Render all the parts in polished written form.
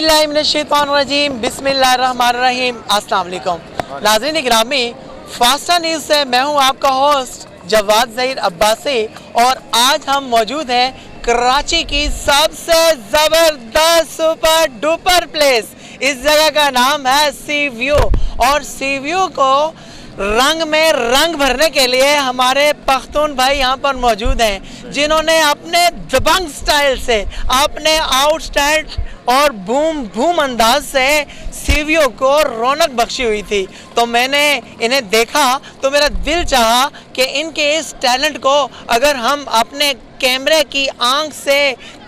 औज़ुबिल्लाहिमिनश्शैतानिर्रजीम बिस्मिल्लाहिर्रहमानिर्रहीम अस्सलाम वालेकुम। नाज़रीन गिरामी, फास्टा न्यूज़ से मैं हूं आपका होस्ट जवाद ज़हीर अब्बासी और आज हम मौजूद हैं कराची की सबसे ज़बरदस्त सुपर डुपर प्लेस। इस जगह का नाम है सी व्यू और सी व्यू को रंग में रंग भरने के लिए हमारे पख्तून भाई यहाँ पर मौजूद हैं, जिन्होंने अपने दबंग स्टाइल से, अपने आउटस्टैंड और बूम अंदाज से सीवियो को रौनक बख्शी हुई थी। तो मैंने इन्हें देखा तो मेरा दिल चाहा कि इनके इस टैलेंट को अगर हम अपने कैमरे की आंख से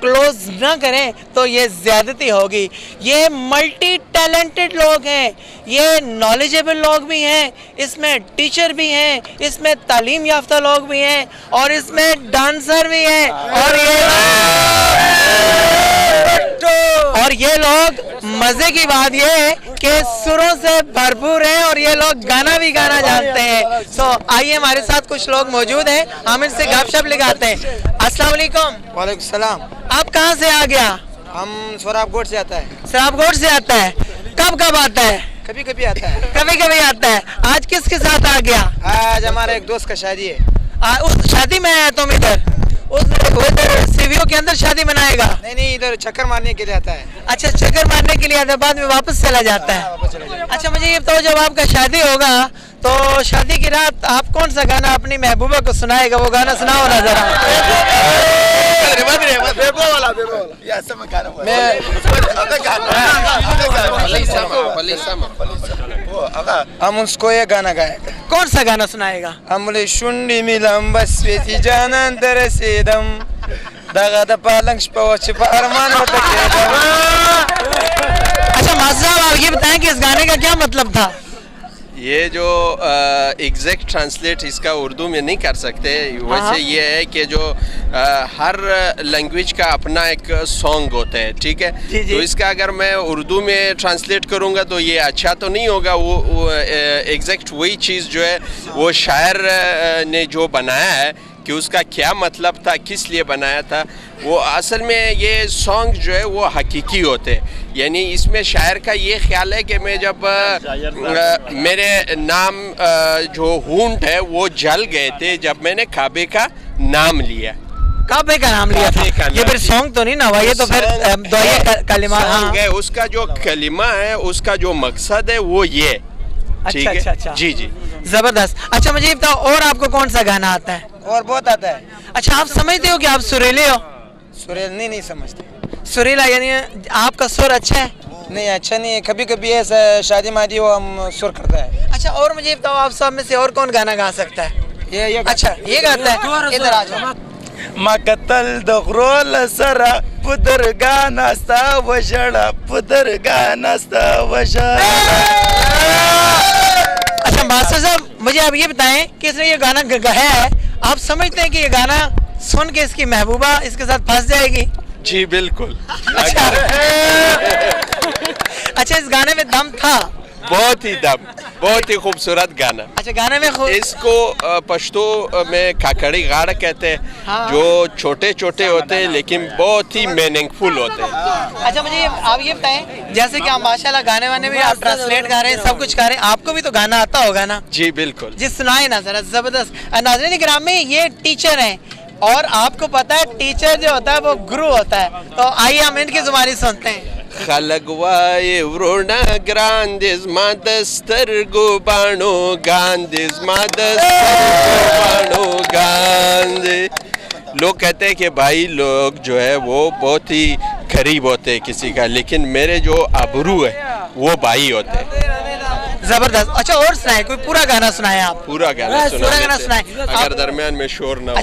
क्लोज न करें तो ये ज़्यादती होगी। ये मल्टी टैलेंटेड लोग हैं, ये नॉलेजेबल लोग भी हैं, इसमें टीचर भी हैं, इसमें तालीम याफ्ता लोग भी हैं और इसमें डांसर भी हैं और ये लोग मज़े की बात ये है कि सुरों से भरपूर हैं और ये लोग गाना भी गाना जानते हैं। सो आइए, हमारे साथ कुछ लोग मौजूद हैं, हम इनसे गपशप लगाते हैं। अस्सलाम वालेकुम। वालेकुम सलाम। आप कहाँ से आ गया? हम सोराबकोट से आता है। सोराबकोट से आता है? कब कब आता है? कभी कभी आता है। कभी कभी आता है। आज किसके साथ आ गया? आज हमारे एक दोस्त का शादी है। उस शादी में आया तुम इधर? उस सीवियो के अंदर शादी मनाएगा? नहीं, इधर चक्कर मारने के लिए आता है। अच्छा, चक्कर मारने के लिए आता है, बाद में वापस चला जाता है। अच्छा, मुझे ये बताओ, जब आपका शादी होगा तो शादी की रात आप कौन सा गाना अपनी महबूबा को सुनाएगा? वो गाना सुनाओ ना जरा। हम उसको ये गाना गाएंगे। कौन सा गाना सुनाएगा? हम बोले शुंडी मिलम बस वेती जानंतर सेदम दगा द पालंग पहुंच अरमान होता है। अच्छा मास्टर साहब, आप ये बताएं कि इस गाने का क्या मतलब था? ये जो एग्जैक्ट ट्रांसलेट इसका उर्दू में नहीं कर सकते, वैसे ये है कि जो हर लैंग्वेज का अपना एक सॉन्ग होता है, ठीक है? तो इसका अगर मैं उर्दू में ट्रांसलेट करूँगा तो ये अच्छा तो नहीं होगा। वो एग्जैक्ट वही चीज़ जो है वो शायर ने जो बनाया है कि उसका क्या मतलब था, किस लिए बनाया था, वो असल में ये सॉन्ग जो है वो हकीकी होते हैं। यानी इसमें शायर का ये ख्याल है कि मैं जब मेरे नाम जो हूंट है वो जल गए थे जब मैंने काबे का नाम लिया। काबे का नाम लिया था? ये फिर सॉन्ग तो नहीं ना हुआ, ये तो फिर कलिमा है। उसका जो कलिमा है, उसका जो मकसद है वो ये। अच्छा अच्छा अच्छा, जी जी, जबरदस्त। अच्छा मुझे ये बताओ, और आपको कौन सा गाना आता है? और बहुत आता है। अच्छा, आप समझते हो कि आप सुरीले हो? सुरील नहीं समझते। सुरीला यानी आपका सुर अच्छा है? नहीं, अच्छा नहीं है। कभी कभी ऐसा शादी मादी हो हम सुर करता है। अच्छा, और मुझे बताओ, आप सब में से और कौन गाना गा सकता है? ये अच्छा, ये गाता है। इधर आ जाओ। मकतल दगरोल सरा पुदर गाना सा वशड़ा पुदर गाना सा वशड़ा। अच्छा मास्टर साहब, मुझे आप ये बताएं कि इसने ये गाना गाया है, आप समझते हैं कि ये गाना सुन के इसकी महबूबा इसके साथ फंस जाएगी? जी बिल्कुल। अच्छा, इस गाने में दम था? बहुत ही दम, बहुत ही खूबसूरत गाना। अच्छा, गाने में इसको पश्तो में काकड़ी गाड़ कहते हैं। हाँ। जो छोटे छोटे होते हैं लेकिन बहुत ही मीनिंगफुल होते हैं। अच्छा, मुझे आप ये बताएं, जैसे कि आप माशाल्लाह गाने वाने भी आप ट्रांसलेट कर रहे हैं, सब कुछ कर रहे हैं, आपको भी तो गाना आता होगा ना? जी बिल्कुल। जी सुनाए ना जरा, जबरदस्त। नाज़रीन गिरामी, ये टीचर हैं और आपको पता है टीचर जो होता है वो गुरु होता है। तो आइए हम इनकी जुबानी सुनते हैं। खलगवाए वरुणा ग्रांडिस मादस्तर गोबानो गांडिस मादस्तर गोबानो गांडे। लोग कहते हैं कि भाई लोग जो है वो बहुत ही करीब होते हैं किसी का, लेकिन मेरे जो आबरू है वो भाई होते हैं। जबरदस्त। अच्छा, और सुनाए, कोई पूरा गाना सुनाए आप? पूरा गाना सुनाए अगर दरमियान में शोर ना हो।